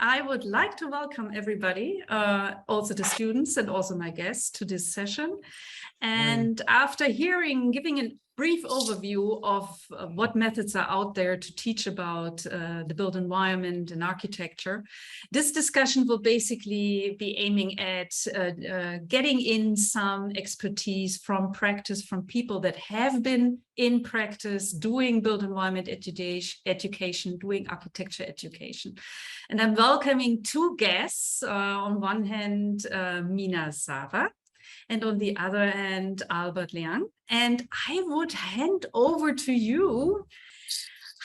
I would like to welcome everybody, also the students and also my guests to this session. And after giving a brief overview of what methods are out there to teach about the built environment and architecture, this discussion will basically be aiming at getting in some expertise from practice, from people that have been in practice doing built environment education, doing architecture education. And I'm welcoming two guests. On one hand, Mina Sava, and on the other hand, Lian. And I would hand over to you.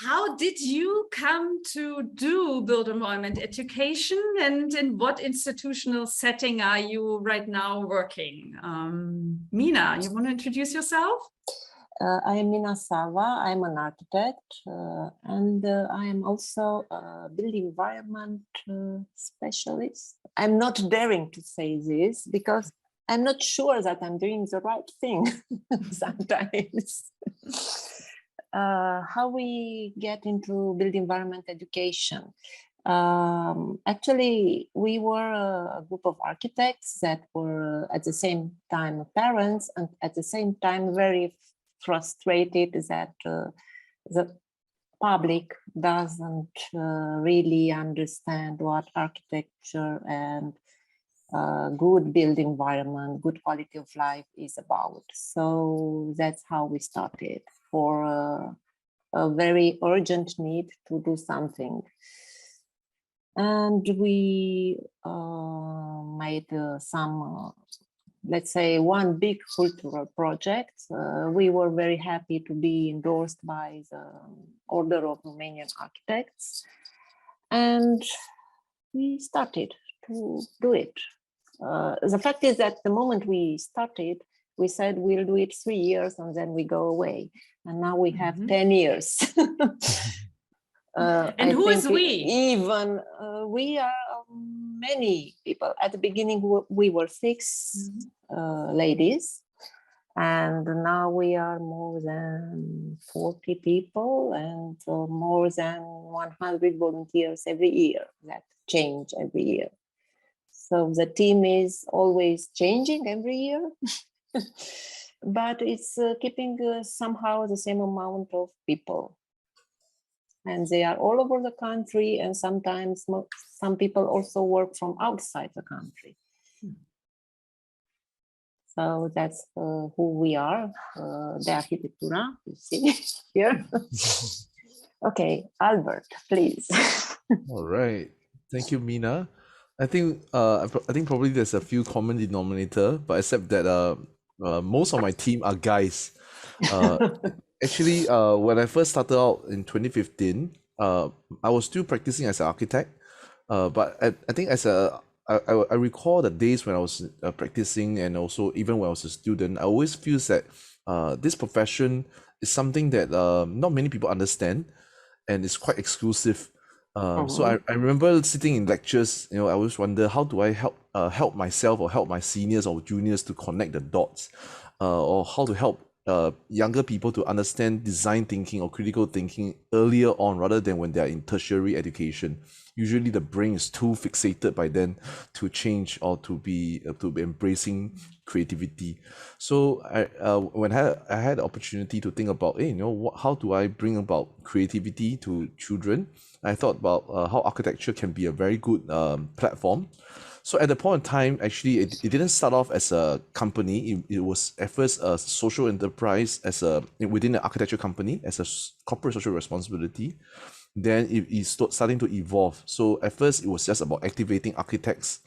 How did you come to do built environment education, and in what institutional setting are you right now working? Mina, you want to introduce yourself? I am Mina Sava. I'm an architect and I am also a built environment specialist. I'm not daring to say this because I'm not sure that I'm doing the right thing sometimes. How we get into built environment education? Actually, we were a group of architects that were at the same time parents and at the same time very frustrated that the public doesn't really understand what architecture and good built environment, good quality of life is about. So that's how we started, for a very urgent need to do something. And we made some let's say one big cultural project. We were very happy to be endorsed by the Order of Romanian Architects, and we started to do it. The fact is that the moment we started, we said we'll do it 3 years and then we go away, and now we have 10 years. And who is we? Even we are many people. At the beginning, we were 6 ladies, and now we are more than 40 people and more than 100 volunteers every year that change every year. So the team is always changing every year, but it's keeping somehow the same amount of people. And they are all over the country, and sometimes some people also work from outside the country. So that's who we are, the architectura, you see here. Okay, Albert, please. All right, thank you, Mina. I think probably there's a few common denominator, but except that most of my team are guys. Actually, when I first started out in 2015, I was still practicing as an architect, but I think I recall the days when I was practicing, and also even when I was a student, I always feel that this profession is something that not many people understand, and it's quite exclusive. So I remember sitting in lectures, I always wonder, how do I help myself or help my seniors or juniors to connect the dots, or how to help younger people to understand design thinking or critical thinking earlier on, rather than when they are in tertiary education. Usually the brain is too fixated by then to change or to be embracing creativity. So when I had the opportunity to think about, how do I bring about creativity to children, I thought about how architecture can be a very good platform. So at the point in time, actually, it didn't start off as a company. It was at first a social enterprise within an architecture company as a corporate social responsibility. Then it starting to evolve. So at first, it was just about activating architects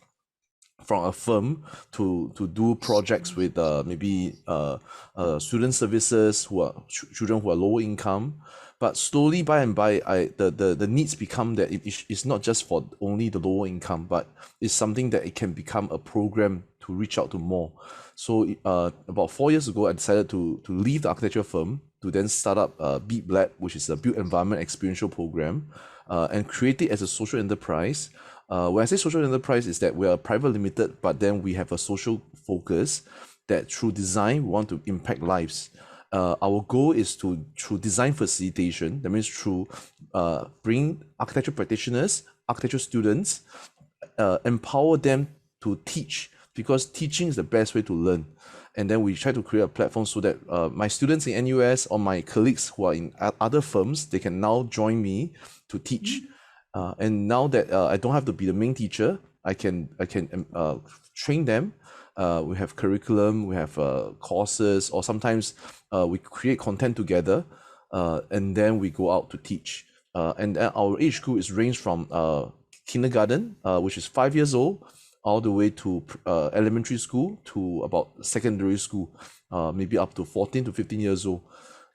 from a firm to do projects with maybe student services who are children who are lower income. But slowly, by and by, the needs become that it's not just for only the lower income, but it's something that it can become a program to reach out to more. So about 4 years ago, I decided to leave the architecture firm to then start up Beat Blab, which is a built environment experiential program, and create it as a social enterprise. When I say social enterprise, is that we are private limited, but then we have a social focus that through design we want to impact lives. Our goal is to, through design facilitation, that means through bring architecture practitioners architecture students, empower them to teach, because teaching is the best way to learn. And then we try to create a platform so that my students in NUS or my colleagues who are in other firms, they can now join me to teach. And now that I don't have to be the main teacher, I can train them. We have curriculum, we have courses, or sometimes we create content together, and then we go out to teach. And our age group is ranged from kindergarten, which is 5 years old, all the way to elementary school to about secondary school, maybe up to 14 to 15 years old.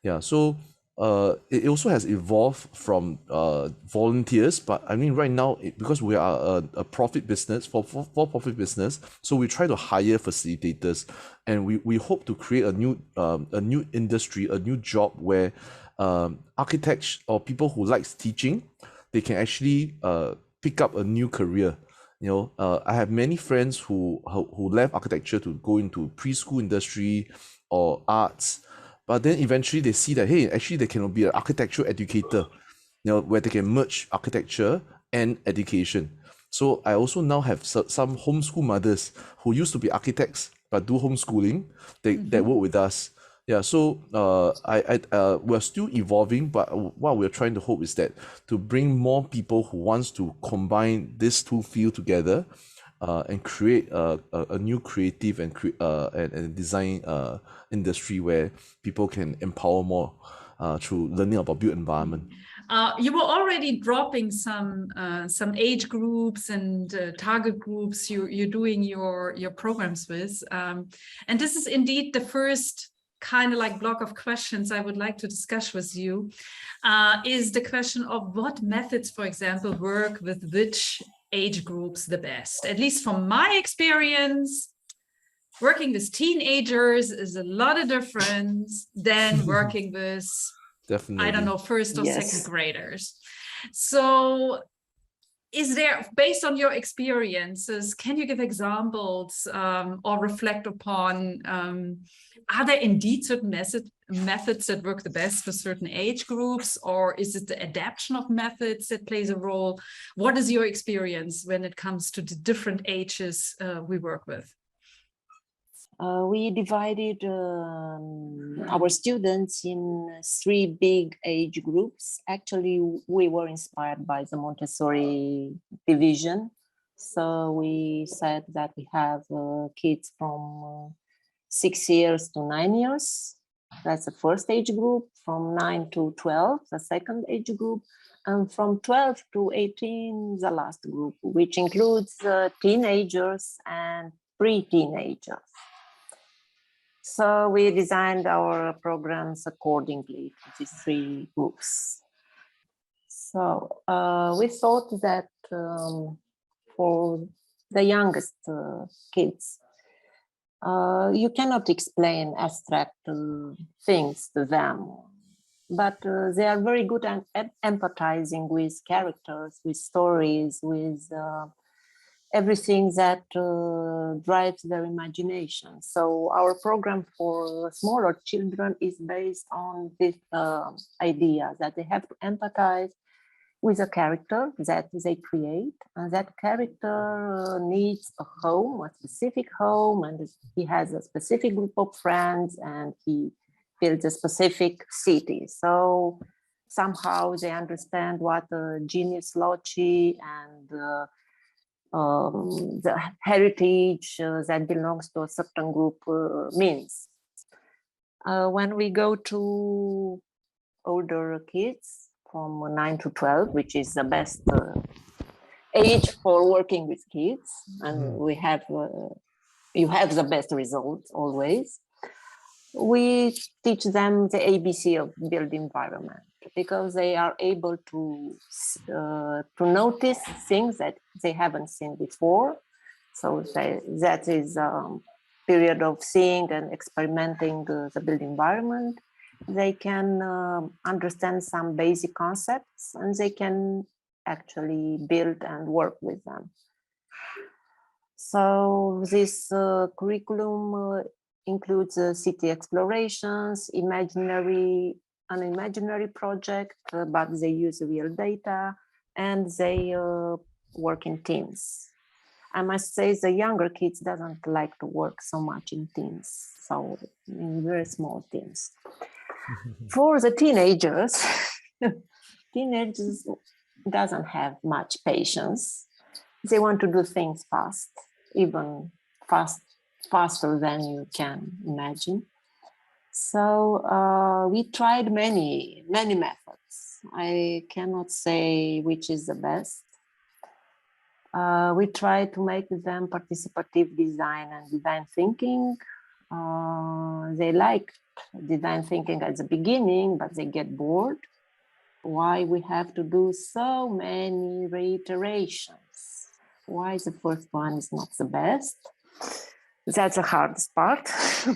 Yeah, so it also has evolved from volunteers, but I mean right now, because we are a profit business, for profit business, so we try to hire facilitators, and we hope to create a new industry, a new job where architects or people who likes teaching, they can actually pick up a new career. I have many friends who left architecture to go into preschool industry or arts, but then eventually they see that, hey, actually they can be an architectural educator, where they can merge architecture and education. So I also now have some homeschool mothers who used to be architects but do homeschooling. That work with us. Yeah, so we're still evolving, but what we're trying to hope is that to bring more people who wants to combine these two fields together, and create a new creative and design industry where people can empower more through learning about built environment. You were already dropping some age groups and target groups you're doing your programs with, and this is indeed the first kind of like block of questions I would like to discuss with you, is the question of what methods, for example, work with which age groups the best. At least from my experience, working with teenagers is a lot of difference than working with, Definitely, I don't know, first or Yes. second graders. So is there, based on your experiences, can you give examples or reflect upon, are there indeed certain methods that work the best for certain age groups, or is it the adaptation of methods that plays a role? What is your experience when it comes to the different ages we work with? We divided our students in 3 big age groups. Actually, we were inspired by the Montessori division. So we said that we have kids from 6 years to 9 years. That's the first age group. From 9 to 12, the second age group. And from 12 to 18, the last group, which includes teenagers and pre-teenagers. So we designed our programs accordingly to these 3 groups. So we thought that for the youngest kids, you cannot explain abstract things to them, but they are very good at empathizing with characters, with stories, with everything that drives their imagination. So our program for smaller children is based on this idea that they have to empathize with a character that they create, and that character needs a home, a specific home, and he has a specific group of friends, and he builds a specific city. So somehow they understand what genius loci and the heritage that belongs to a certain group means. When we go to older kids from 9 to 12, which is the best age for working with kids, and we have you have the best results always. We teach them the ABC of built environment, because they are able to notice things that they haven't seen before. So that is a period of seeing and experimenting the built environment. They can understand some basic concepts, and they can actually build and work with them. So this curriculum includes city explorations, an imaginary project, but they use real data, and they work in teams. I must say the younger kids doesn't like to work so much in teams, so in very small teams. For the teenagers, teenagers doesn't have much patience. They want to do things fast, even faster than you can imagine. So we tried many methods. I cannot say which is the best. We try to make them participative design and design thinking. They like design thinking at the beginning, but they get bored. Why we have to do so many reiterations? Why the first one is not the best? That's the hardest part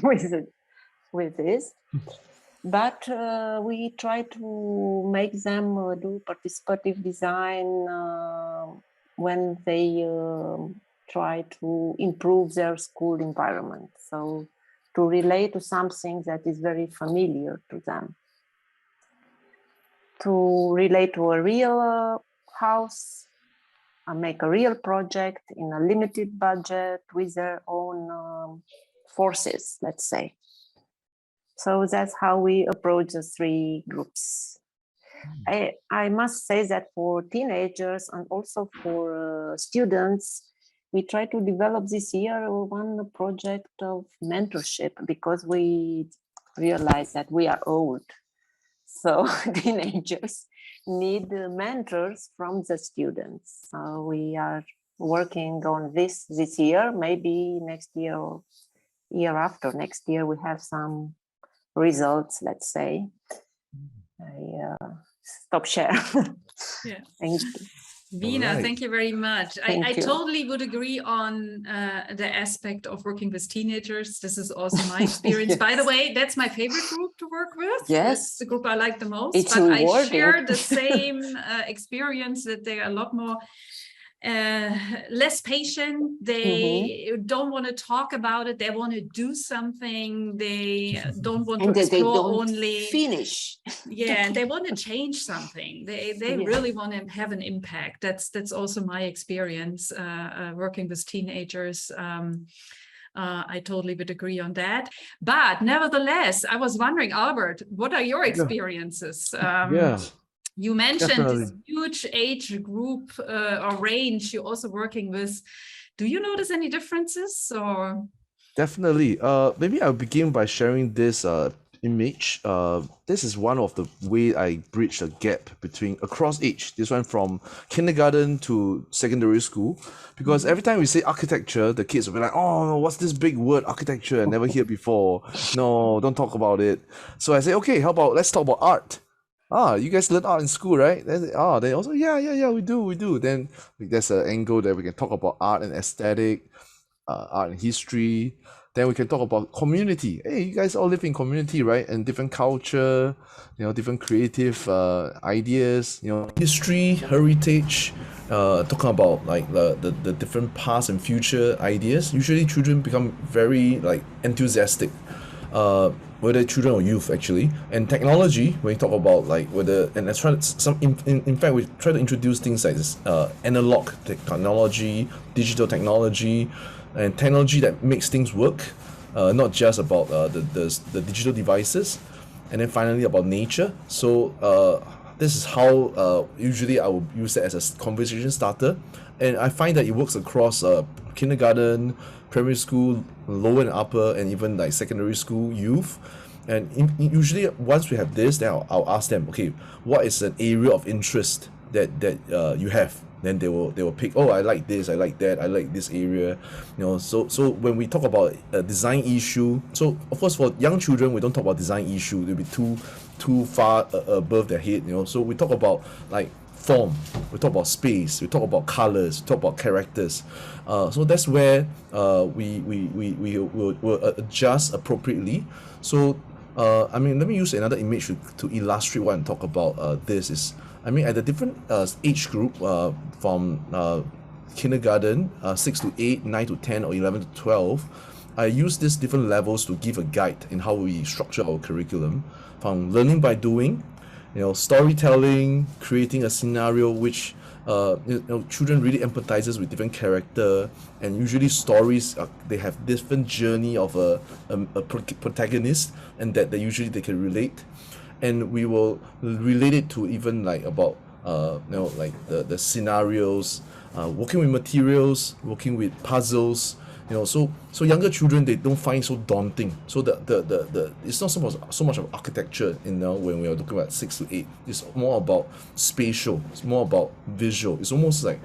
with this. But we try to make them do participative design when they try to improve their school environment. So to relate to something that is very familiar to them. To relate to a real house, make a real project in a limited budget with their own forces, let's say. So that's how we approach the three groups. I must say that for teenagers and also for students, we try to develop this year one project of mentorship, because we realize that we are old. So teenagers need mentors from the students. So we are working on this year, maybe next year or year after next year, we have some results, let's say. I stop share. Yeah. Thank you. Mina, Right. thank you very much. I Thank you. totally would agree on the aspect of working with teenagers. This is also my experience. By the Yes. way, that's my favorite group to work with. Yes. It's the group I like the most. It's but I rewarding. share the same experience, that they are a lot more less patient. They don't want to talk about it. They want to do something. They don't want And to that they explore don't only. finish. Yeah, and they want to change something. They Yeah. really want to have an impact. That's also my experience working with teenagers. I totally would agree on that. But nevertheless, I was wondering, Albert, what are your experiences? Yeah, You mentioned this definitely. huge age group or range you're also working with. Do you notice any differences, or? Definitely. Maybe I'll begin by sharing this image. This is one of the way I bridge the gap between across age. This one from kindergarten to secondary school, because every time we say architecture, the kids will be like, "Oh, no, what's this big word architecture? I never heard before. No, don't talk about it." So I say, "Okay, how about let's talk about art." Ah, you guys learn art in school, right? Then they also, yeah, we do. Then there's an angle that we can talk about art and aesthetic, art and history. Then we can talk about community. Hey, you guys all live in community, right? And different culture, different creative ideas, history, heritage, talking about like the different past and future ideas. Usually children become very like enthusiastic, whether children or youth actually. And technology, when you talk about like whether, and let's try some in fact we try to introduce things like this analog technology, digital technology, and technology that makes things work, not just about the digital devices. And then finally about nature. So this is how usually I will use it as a conversation starter, and I find that it works across kindergarten, primary school, lower and upper, and even like secondary school youth. And usually once we have this, then I'll ask them, okay, what is an area of interest that you have? Then they will pick, oh, I like this, I like that, I like this area, so when we talk about a design issue, so of course for young children we don't talk about design issue, they'll be too far above their head, so we talk about like form, we talk about space, we talk about colors, we talk about characters, so that's where we will adjust appropriately. So let me use another image to illustrate what I'm talking about. This is, at the different age group, from kindergarten, 6 to 8, 9 to 10, or 11 to 12, I use these different levels to give a guide in how we structure our curriculum, from learning by doing, storytelling, creating a scenario which children really empathizes with different character, and usually stories they have different journey of a protagonist, and that usually they can relate, and we will relate it to even like about like the scenarios, working with materials, working with puzzles, so younger children, they don't find it so daunting. So the it's not so much of architecture, when we are looking at 6 to 8. It's more about spatial, it's more about visual. It's almost like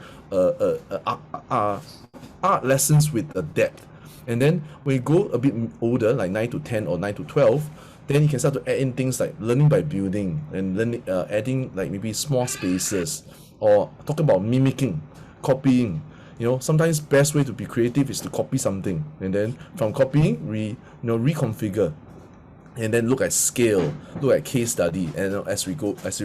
art lessons with a depth. And then when you go a bit older, like 9 to 10 or 9 to 12, then you can start to add in things like learning by building, and learning, adding like maybe small spaces, or talk about mimicking, copying. Sometimes best way to be creative is to copy something, and then from copying, reconfigure, and then look at scale, look at case study, and as we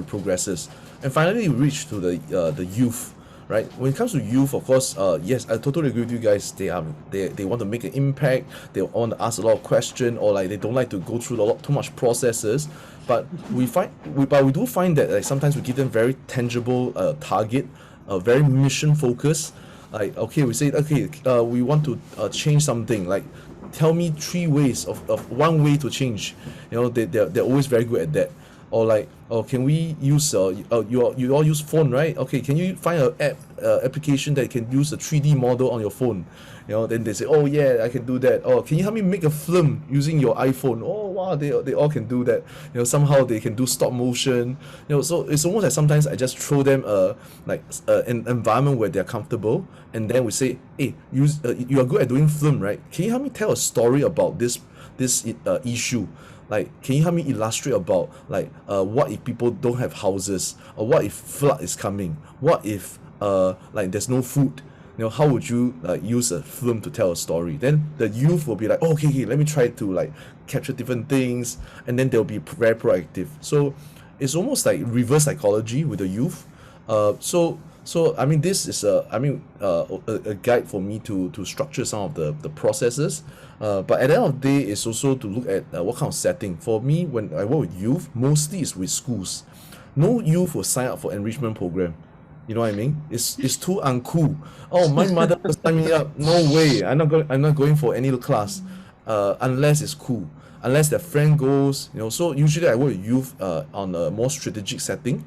progresses, and finally we reach to the youth. Right, when it comes to youth, of course, yes, I totally agree with you guys. They want to make an impact. They want to ask a lot of questions, or like they don't like to go through too much processes. But we do find that like sometimes we give them very tangible target, very mission focused. Like, okay, we say, okay, we want to change something. Like, tell me 3 ways of one way to change. They're always very good at that. Or like, oh, can we use you all use phone, right? Okay, can you find an application that can use a 3D model on your phone? Then they say, oh yeah, I can do that. Oh, can you help me make a film using your iPhone? Oh wow, they all can do that. Somehow they can do stop motion. So it's almost like sometimes I just throw them an environment where they're comfortable, and then we say, hey, you are good at doing film, right? Can you help me tell a story about this issue? Like, can you help me illustrate about what if people don't have houses, or what if flood is coming? What if there's no food? How would you use a film to tell a story? Then the youth will be like, oh, okay, let me try to capture different things, and then they'll be very proactive. So it's almost like reverse psychology with the youth. So I mean, this is a guide for me to structure some of the processes. But at the end of the day, it's also to look at what kind of setting. For me, when I work with youth, mostly it's with schools. No youth will sign up for enrichment program. You know what I mean? It's too uncool. Oh, my mother will sign me up. No way. I'm not going for any class, unless it's cool. Unless their friend goes. So usually I work with youth on a more strategic setting.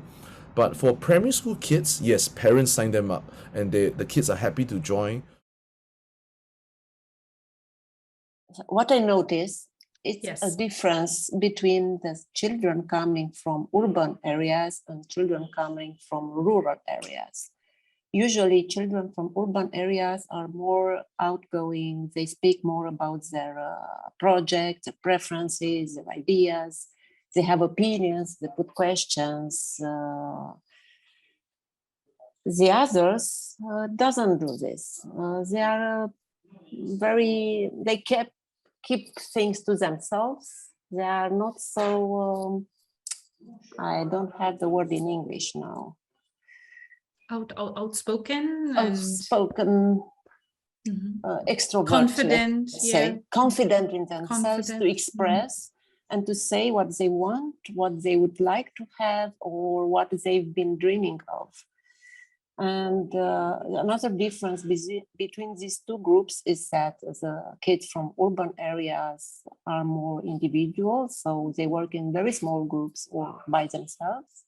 But for primary school kids, yes, parents sign them up, and the kids are happy to join. What I notice is Yes. a difference between the children coming from urban areas and children coming from rural areas. Usually children from urban areas are more outgoing. They speak more about their projects, their preferences, their ideas. They have opinions, they put questions. The others doesn't do this. They are they keep things to themselves. They are not so, I don't have the word in English now. Outspoken. Outspoken, extrovert. Confident. Say, confident in themselves, Confident. to express and to say what they want, what they would like to have, or what they've been dreaming of. And another difference between these two groups is that the kids from urban areas are more individual, so they work in very small groups or by themselves.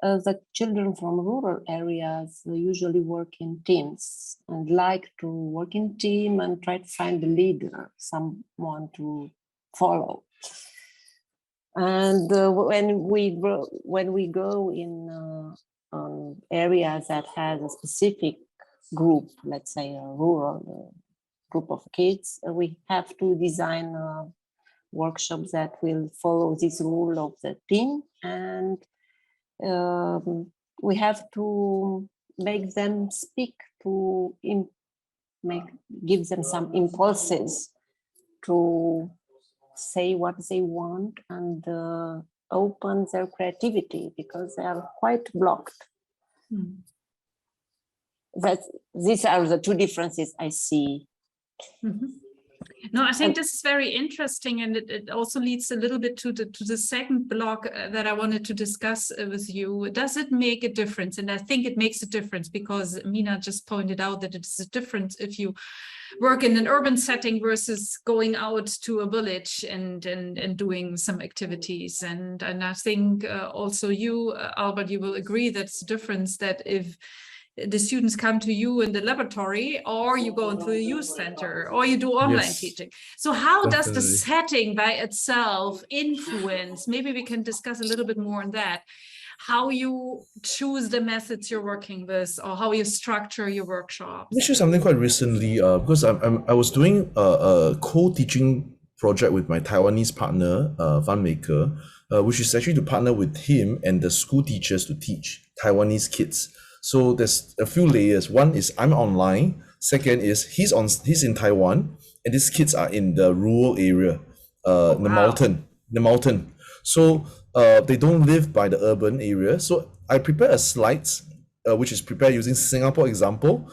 The children from rural areas usually work in teams and like to work in team and try to find a leader, someone to follow. And when we go in areas that has a specific group, let's say a rural group of kids, we have to design workshops that will follow this rule of the team, and we have to make them speak, to give them some impulses to say what they want and open their creativity, because they are quite blocked. These are the two differences I see. No, I think this is very interesting, and it also leads a little bit to the second block that I wanted to discuss with you. Does it make a difference? And I think it makes a difference because Mina just pointed out that it's a difference if you work in an urban setting versus going out to a village and doing some activities. And I think also you, Albert, you will agree that's a difference that if the students come to you in the laboratory, or you go into a youth center, or you do online teaching. So how does the setting by itself influence? Maybe we can discuss a little bit more on that. How you choose the methods you're working with, or how you structure your workshops. Let me share something quite recently, because I was doing a co-teaching project with my Taiwanese partner, Van Maker, which is actually to partner with him and the school teachers to teach Taiwanese kids. So there's a few layers. One is I'm online. Second is he's in Taiwan, and these kids are in the rural area, the mountain. So they don't live by the urban area. So I prepare a slides, which is prepared using Singapore example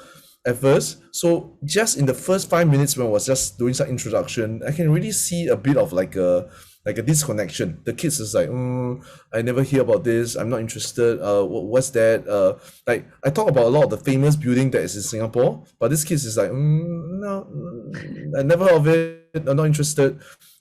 at first. So just in the first 5 minutes when I was just doing some introduction, I can really see a bit of like a disconnection. The kids is like, I never hear about this. I'm not interested. What's that? Like I talk about a lot of the famous building that is in Singapore, but this kids is like, no, I never heard of it. I'm not interested.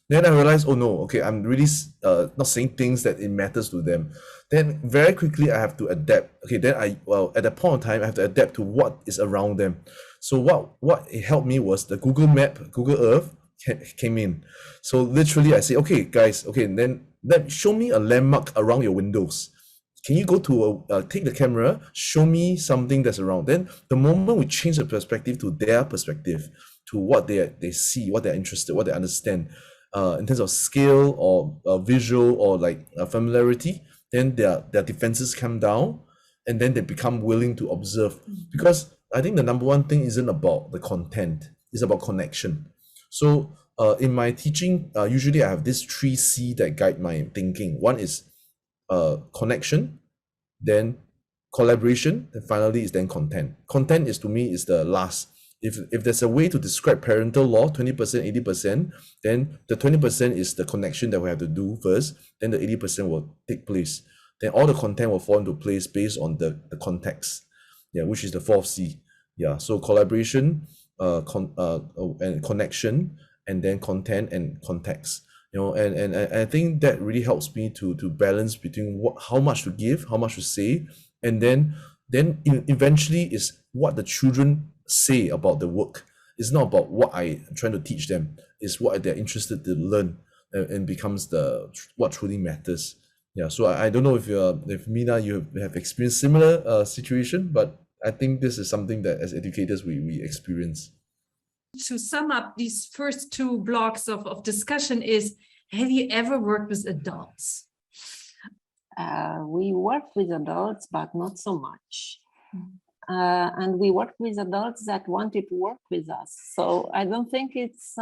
Then I realized, oh no, okay, I'm really not saying things that it matters to them. Then very quickly I have to adapt. Okay, then at that point in time, I have to adapt to what is around them. So what it helped me was the Google Map, Google Earth came in. So literally I say, okay guys, okay, then show me a landmark around your windows. Can you go to take the camera, show me something that's around? Then the moment we change the perspective to their perspective, to what they see, what they're interested, what they understand, in terms of scale or visual or like familiarity, then their defenses come down, and then they become willing to observe. Because I think the number one thing isn't about the content, it's about connection. So in my teaching, usually I have this 3C that guide my thinking. One is connection, then collaboration, and finally is then content. Content is, to me, is the last. If there's a way to describe parental law, 20%, 80%, then the 20% is the connection that we have to do first, then the 80% will take place. Then all the content will fall into place based on the context, which is the 4th C. So collaboration, and connection, and then content and context. And I think that really helps me to balance between how much to give, how much to say, and then eventually is what the children say about the work. It's not about what I'm trying to teach them, it's what they're interested to learn, and becomes what truly matters. So I don't know if Mina, you have experienced similar situation, but I think this is something that as educators we experience. To sum up these first 2 blocks of discussion is, have you ever worked with adults? We work with adults, but not so much. And we work with adults that wanted to work with us. So I don't think it's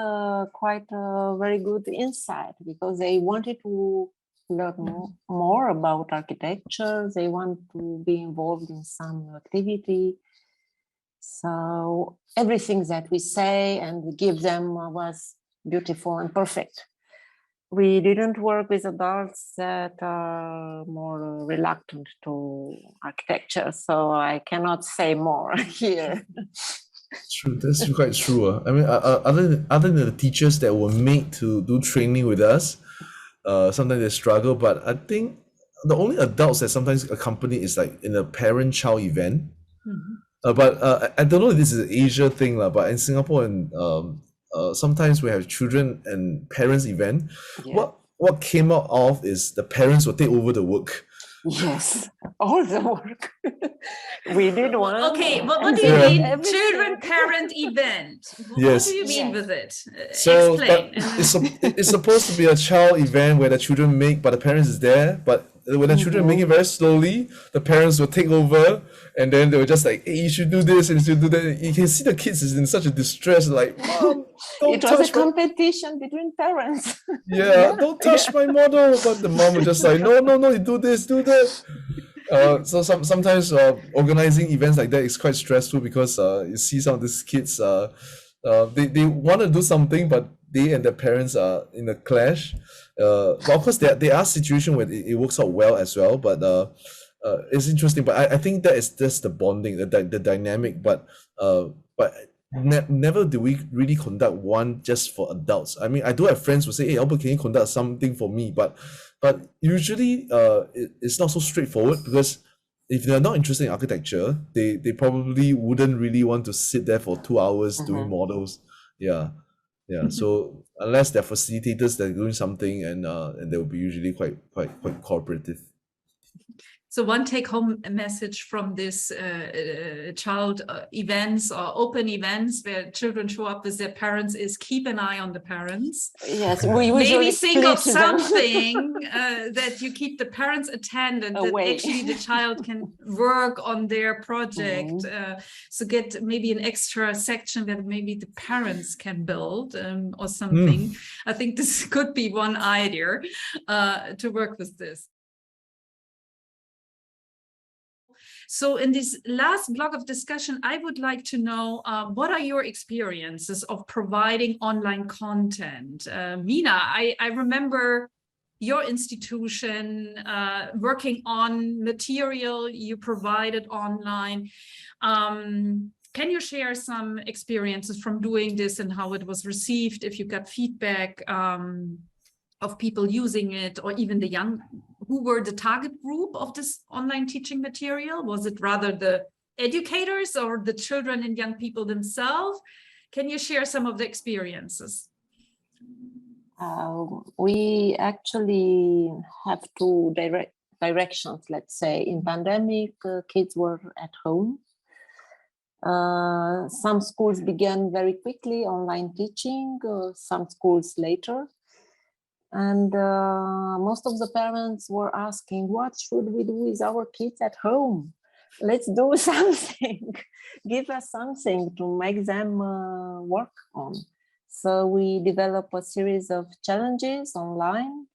quite a very good insight, because they wanted to learn more about architecture. They want to be involved in some activity. So everything that we say and we give them was beautiful and perfect. We didn't work with adults that are more reluctant to architecture, so I cannot say more here. True, that's quite true. I mean, other than the teachers that were made to do training with us, sometimes they struggle. But I think the only adults that sometimes accompany is like in a parent-child event. But I don't know if this is an Asia thing, but in Singapore and sometimes we have children and parents event. What came out of is the parents will take over the work. Yes, all the work. We did one. Okay, what do you mean children parent event? Yes. What do you mean with it? So Explain. it's supposed to be a child event where the children make, but the parents is there. But when the children make it very slowly, the parents will take over, and then they were just like, hey, you should do this and you should do that. You can see the kids is in such a distress, like, Mom, it was a competition between parents. Don't touch my model. But the mom was just like, no, you do this, do that. So sometimes organizing events like that is quite stressful, because you see some of these kids, they want to do something, but they and their parents are in a clash. But of course, there are situations where it works out well as well. But it's interesting. But I think that is just the bonding, the dynamic. But never do we really conduct one just for adults. I mean, I do have friends who say, "Hey, Albert, can you conduct something for me?" But usually, it's not so straightforward because if they're not interested in architecture, they probably wouldn't really want to sit there for 2 hours doing models. Yeah. Yeah, so unless they're facilitators that are doing something, and they'll be usually quite cooperative. So one take-home message from this child events or open events where children show up with their parents is keep an eye on the parents. Yes, we usually Maybe think of split them. something that you keep the parents attendant, that Away. actually the child can work on their project. So get maybe an extra section that maybe the parents can build or something. I think this could be one idea to work with this. So in this last block of discussion, I would like to know what are your experiences of providing online content? Mina, I remember your institution working on material you provided online. Can you share some experiences from doing this and how it was received, if you got feedback of people using it, or even the young? Who were the target group of this online teaching material? Was it rather the educators or the children and young people themselves? Can you share some of the experiences? We actually have two directions, let's say. In pandemic, kids were at home. Some schools began very quickly online teaching, some schools later. And most of the parents were asking, what should we do with our kids at home? Let's do something. Give us something to make them work on. So we developed a series of challenges online.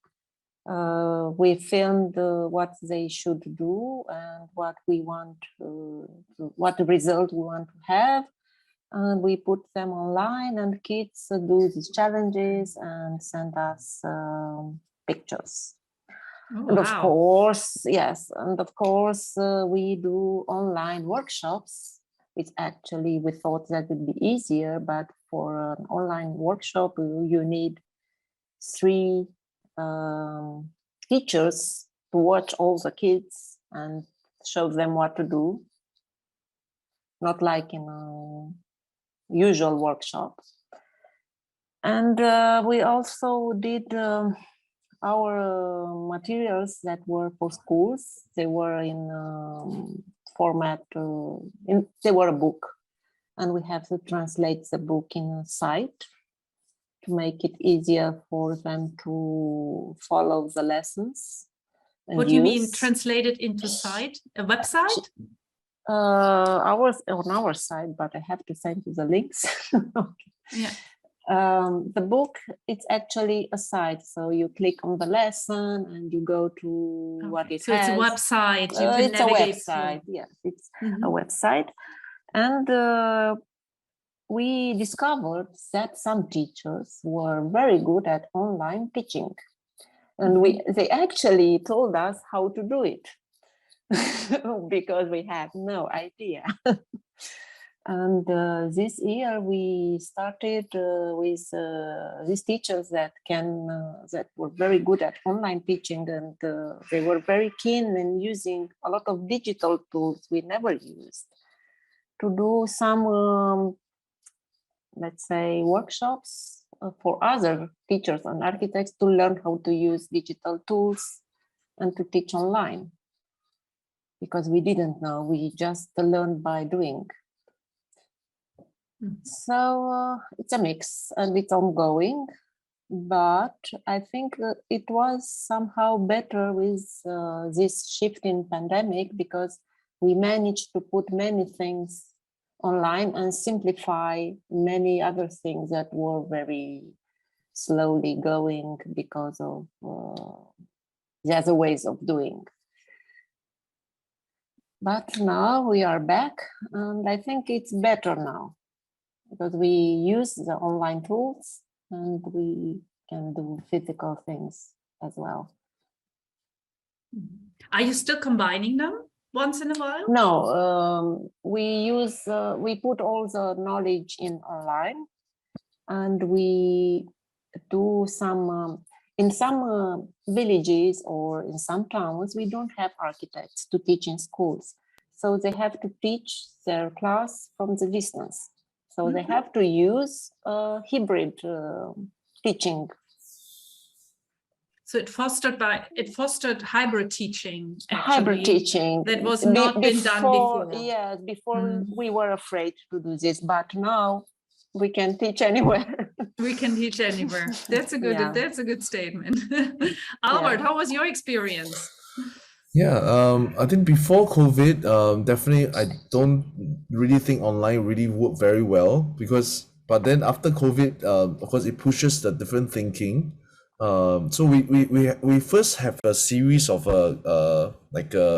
We filmed what they should do and what we want, what result we want to have. And we put them online, and kids do these challenges and send us pictures. Oh, and wow. of course, yes, and of course we do online workshops, which actually we thought that would be easier, but for an online workshop you need 3 teachers to watch all the kids and show them what to do, not like in a usual workshops. And we also did our materials that were for schools. They were in format, they were a book, and we have to translate the book in a site to make it easier for them to follow the lessons. What do you mean translated into site? A website? On our side, but I have to send you the links. Okay. Yeah. The book, it's actually a site, so you click on the lesson and you go to what it so has. It's a website. You can it's a navigate website. through. Yes, it's a website. And we discovered that some teachers were very good at online teaching, and they actually told us how to do it. Because we had no idea. And this year we started with these teachers that were very good at online teaching, and they were very keen in using a lot of digital tools we never used to do some, let's say, workshops for other teachers and architects to learn how to use digital tools and to teach online. Because we didn't know, we just learned by doing. So it's a mix and it's ongoing, but I think it was somehow better with this shift in pandemic, because we managed to put many things online and simplify many other things that were very slowly going because of the other ways of doing. But now we are back, and I think it's better now because we use the online tools and we can do physical things as well. Are you still combining them once in a while? No, we put all the knowledge in online, and we do some in some villages or in some towns, we don't have architects to teach in schools. So they have to teach their class from the distance. So they have to use hybrid teaching. So it fostered hybrid teaching. Hybrid teaching that was not been done before. Yes, before we were afraid to do this, but now we can teach anywhere. We can teach anywhere. That's a good statement. Albert, how was your experience? Yeah, I think before COVID, definitely I don't really think online really worked very well but then after COVID, of course it pushes the different thinking. So we first have a series of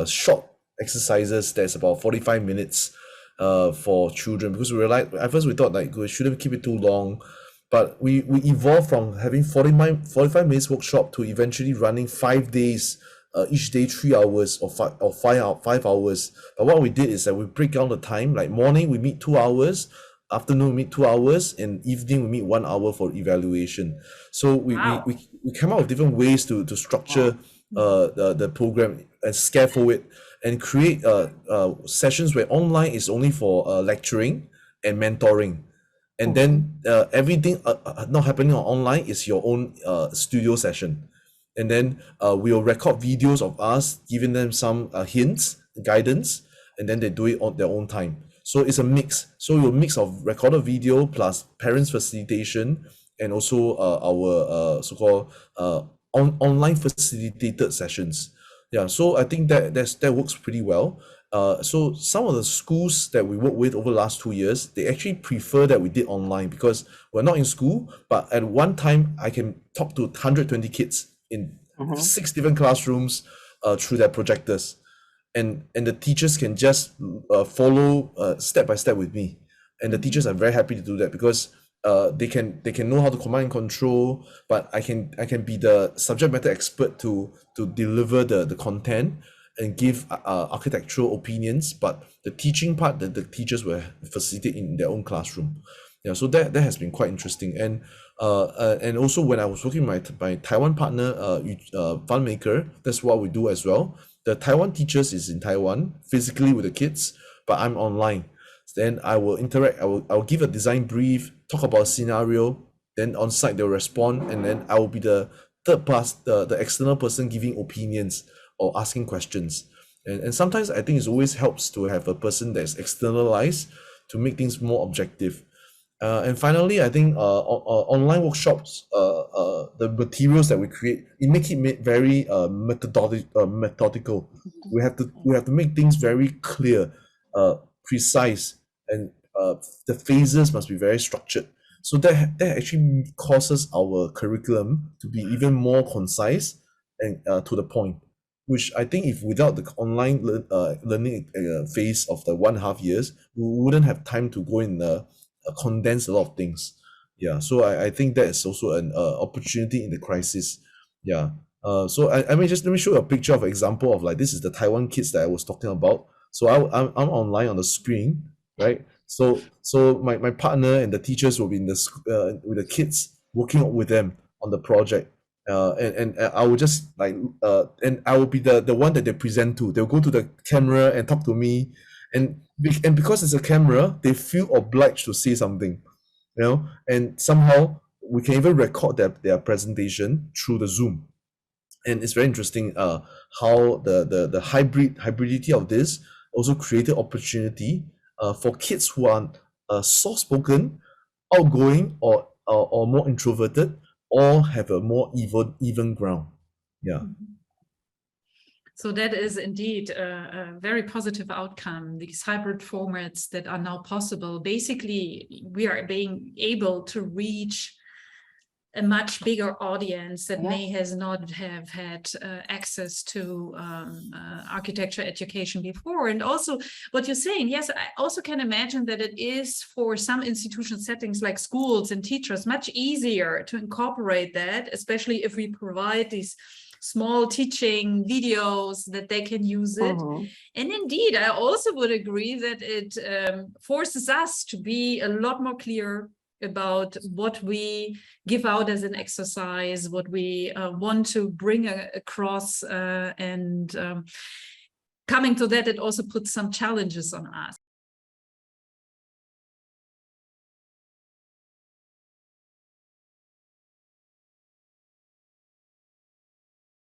short exercises that's about 45 minutes for children, because we realized at first we thought like we shouldn't keep it too long, but we evolved from having 45 minutes workshop to eventually running 5 days, each day 3 hours or 5 hours. But what we did is that we break down the time, like morning we meet 2 hours, afternoon we meet 2 hours, and evening we meet 1 hour for evaluation. So we came up with different ways to structure the program and scaffold it and create sessions where online is only for lecturing and mentoring. And then everything not happening on online is your own studio session. And then we'll record videos of us, giving them some hints, guidance, and then they do it on their own time. So it's a mix. So a mix of recorded video plus parents facilitation, and also our so-called online facilitated sessions. Yeah, so I think that works pretty well. So some of the schools that we work with over the last 2 years, they actually prefer that we did online, because we're not in school, but at one time I can talk to 120 kids in 6 different classrooms through their projectors, and the teachers can just follow step by step with me, and the teachers are very happy to do that, because they can know how to command and control, but I can be the subject matter expert to deliver the content and give architectural opinions, but the teaching part that the teachers will facilitate in their own classroom. Yeah, so that has been quite interesting. And also when I was working with my Taiwan partner, FunMaker, that's what we do as well. The Taiwan teachers is in Taiwan physically with the kids, but I'm online. Then I will interact. I will give a design brief, talk about a scenario. Then on site they'll respond, and then I will be the third person, the external person giving opinions or asking questions. And sometimes I think it always helps to have a person that's externalized to make things more objective. And finally, I think online workshops, the materials that we create, it make it very methodical. We have to make things very clear, precise, and the phases must be very structured. So that actually causes our curriculum to be even more concise and to the point. Which I think if without the online learning phase of the 1.5 years, we wouldn't have time to go in condense a lot of things. Yeah, so I think that is also an opportunity in the crisis. Yeah. So I mean, just let me show you a picture of an example of like, this is the Taiwan kids that I was talking about. So I'm online on the screen, right? So my partner and the teachers will be in the with the kids, working with them on the project. And I will just like and I will be the one that they present to. They'll go to the camera and talk to me, and because it's a camera, they feel obliged to say something, you know. And somehow we can even record their presentation through the Zoom, and it's very interesting how the hybridity of this also created opportunity for kids who are soft-spoken, outgoing, or more introverted, all have a more even ground. Yeah. So that is indeed a very positive outcome, these hybrid formats that are now possible. Basically, we are being able to reach a much bigger audience that may Yes. has not have had access to architecture education before. And also what you're saying, yes, I also can imagine that it is for some institutional settings like schools and teachers much easier to incorporate that, especially if we provide these small teaching videos that they can use it. And indeed, I also would agree that it forces us to be a lot more clear about what we give out as an exercise, what we want to bring across, and coming to that, it also puts some challenges on us.